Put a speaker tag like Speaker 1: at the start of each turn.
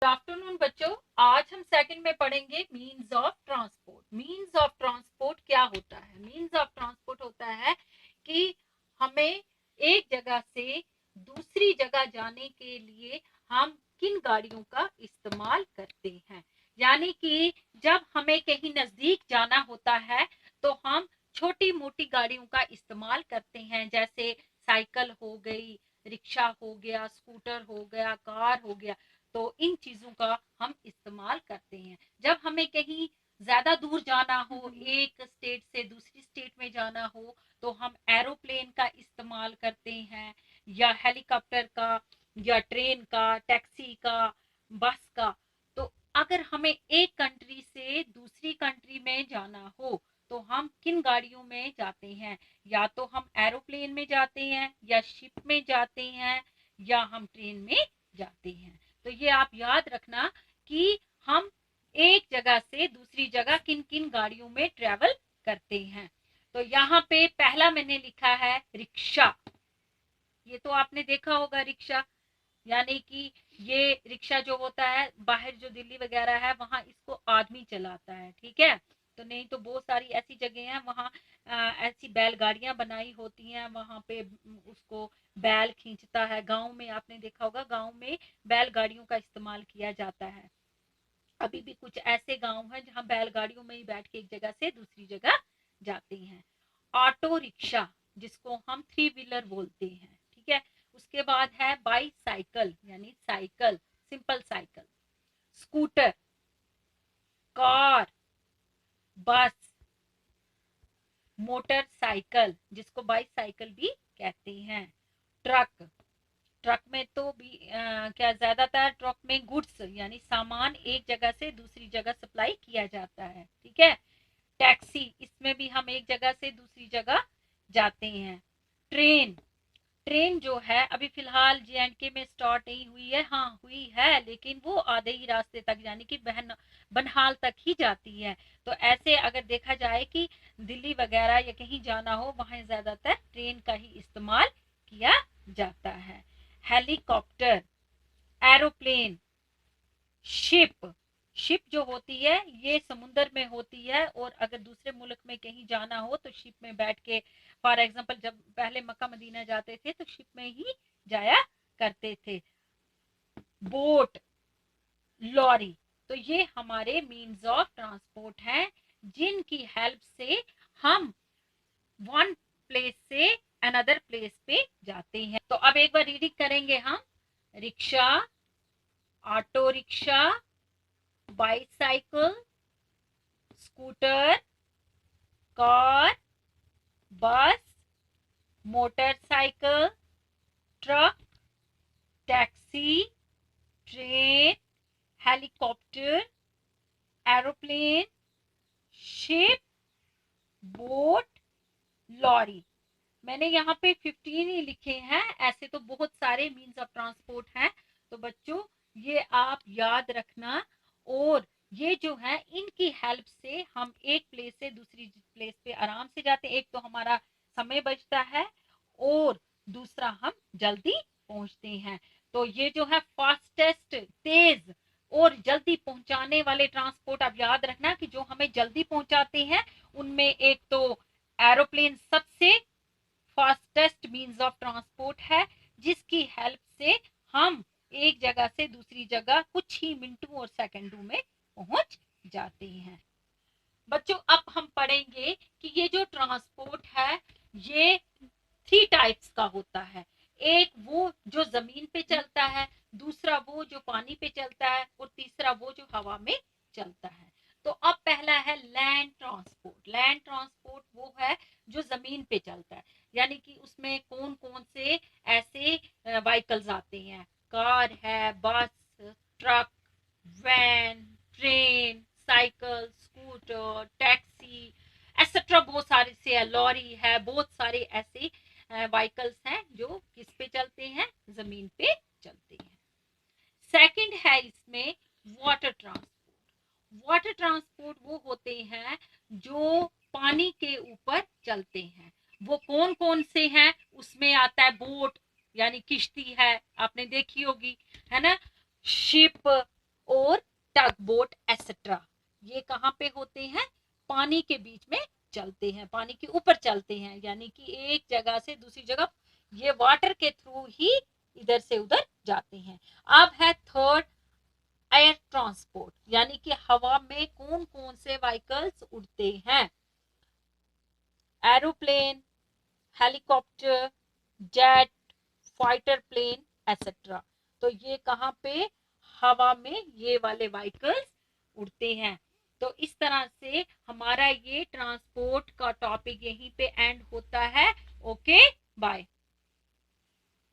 Speaker 1: Good afternoon बच्चों। आज हम सेकंड में पढ़ेंगे means of transport. Means of transport क्या होता है? मीन्स ऑफ ट्रांसपोर्ट होता है कि हमें एक जगह से दूसरी जगह जाने के लिए हम किन गाड़ियों का इस्तेमाल करते हैं। यानी कि जब हमें कहीं नजदीक जाना होता है तो हम छोटी मोटी गाड़ियों का इस्तेमाल करते हैं, जैसे साइकिल हो गई, रिक्शा हो गया, स्कूटर हो गया, कार हो गया। तो इन चीजों का हम इस्तेमाल करते हैं। जब हमें कहीं ज्यादा दूर जाना हो, एक स्टेट से दूसरी स्टेट में जाना हो, तो हम एरोप्लेन का इस्तेमाल करते हैं, या हेलीकॉप्टर का, या ट्रेन का, टैक्सी का, बस का। तो अगर हमें एक कंट्री से दूसरी कंट्री में जाना हो तो हम किन गाड़ियों में जाते हैं? या तो हम एरोप्लेन में जाते हैं, या शिप में जाते हैं, या हम ट्रेन में जाते हैं। तो ये आप याद रखना कि हम एक जगह से दूसरी जगह किन किन गाड़ियों में ट्रेवल करते हैं। तो यहाँ पे पहला मैंने लिखा है रिक्शा। ये तो आपने देखा होगा रिक्शा, यानी कि ये रिक्शा जो होता है बाहर जो दिल्ली वगैरह है वहां इसको आदमी चलाता है, ठीक है। तो नहीं तो बहुत सारी ऐसी जगह हैं वहां ऐसी बैलगाड़ियां बनाई होती हैं, वहां पे उसको बैल खींचता है। गांव में आपने देखा होगा, गांव में बैलगाड़ियों का इस्तेमाल किया जाता है। अभी भी कुछ ऐसे गांव हैं जहां बैलगाड़ियों में ही बैठ के एक जगह से दूसरी जगह जाते हैं। ऑटो रिक्शा, जिसको हम थ्री व्हीलर बोलते हैं, ठीक है। उसके बाद है बाईसाइकिल, यानी cycle, simple cycle. Scooter, car, bus, motorcycle, जिसको बाईसाइकिल भी कहते हैं। ट्रक, ट्रक में तो भी क्या ज्यादातर ट्रक में गुड्स यानी सामान एक जगह से दूसरी जगह सप्लाई किया जाता है, ठीक है। टैक्सी, इसमें भी हम एक जगह से दूसरी जगह जाते हैं। ट्रेन, ट्रेन जो है अभी फिलहाल जे&के में स्टार्ट नहीं हुई है, हाँ हुई है, लेकिन वो आधे ही रास्ते तक यानी कि बनहाल तक ही जाती है। तो ऐसे अगर देखा जाए कि दिल्ली वगैरह या कहीं जाना हो वहां ज्यादातर ट्रेन का ही इस्तेमाल किया जाता है। हेलीकॉप्टर, एरोप्लेन, शिप, शिप जो होती है ये समुद्र में होती है, और अगर दूसरे मुल्क में कहीं जाना हो तो शिप में बैठ के, फॉर एग्जांपल जब पहले मक्का मदीना जाते थे तो शिप में ही जाया करते थे। बोट, लॉरी, तो ये हमारे मीन्स ऑफ ट्रांसपोर्ट हैं जिनकी हेल्प से हम वन प्लेस से अनदर प्लेस पे जाते हैं। तो अब एक बार रीडिंग करेंगे हम। Rickshaw, auto rickshaw, bicycle, scooter, car, bus, motorcycle, truck, taxi, train, helicopter, aeroplane, ship, boat, lorry. मैंने यहाँ पे 15 ही लिखे हैं, ऐसे तो बहुत सारे मीन्स ऑफ ट्रांसपोर्ट हैं। तो बच्चों ये आप याद रखना, और ये जो है इनकी हेल्प से हम एक प्लेस से दूसरी प्लेस पे आराम से जाते हैं। एक तो हमारा समय बचता है, और दूसरा हम जल्दी पहुंचते हैं। तो ये जो है फास्टेस्ट, तेज और जल्दी पहुंचाने वाले ट्रांसपोर्ट आप याद रखना कि जो हमें जल्दी पहुंचाते हैं उनमें एक तो एरोप्लेन सबसे फास्टेस्ट मीन्स ऑफ ट्रांसपोर्ट है, जिसकी हेल्प से हम एक जगह से दूसरी जगह कुछ ही मिनटों और सेकंडों में पहुंच जाते हैं। बच्चों अब हम पढ़ेंगे कि ये जो ट्रांसपोर्ट है ये थ्री टाइप्स का होता है। एक वो जो जमीन पे चलता है, दूसरा वो जो पानी पे चलता है, और तीसरा वो जो हवा में चलता है। तो अब पहला है लैंड ट्रांसपोर्ट। लैंड ट्रांसपोर्ट वो है जो जमीन पे चलता है, यानी कि उसमें कौन कौन से ऐसे व्हीकल्स आते हैं। कार है, bus, truck, van, train, cycle, scooter, taxi, etcetera, बहुत सारे से लॉरी है, बहुत सारे ऐसे व्हीकल्स हैं जो किस पे चलते हैं, जमीन पे चलते हैं। सेकंड है इसमें वाटर ट्रांसपोर्ट। वाटर ट्रांसपोर्ट वो होते हैं जो पानी के ऊपर चलते हैं। वो कौन कौन से हैं? उसमें आता है बोट, यानी किश्ती है, आपने देखी होगी, है ना। शिप, और टग बोट एसेट्रा, ये कहाँ पे होते हैं? पानी के बीच में चलते हैं, पानी के ऊपर चलते हैं, यानी कि एक जगह से दूसरी जगह ये वाटर के थ्रू ही इधर से उधर जाते हैं। अब है थर्ड, एयर ट्रांसपोर्ट, यानी कि हवा में कौन कौन से व्हीकल्स उड़ते हैं? Aeroplane, helicopter, jet, fighter plane etcetera. तो ये कहाँ पे? हवा में ये वाले व्हीकल्स उड़ते हैं। तो इस तरह से हमारा ये ट्रांसपोर्ट का टॉपिक यहीं पे एंड होता है। Okay, bye.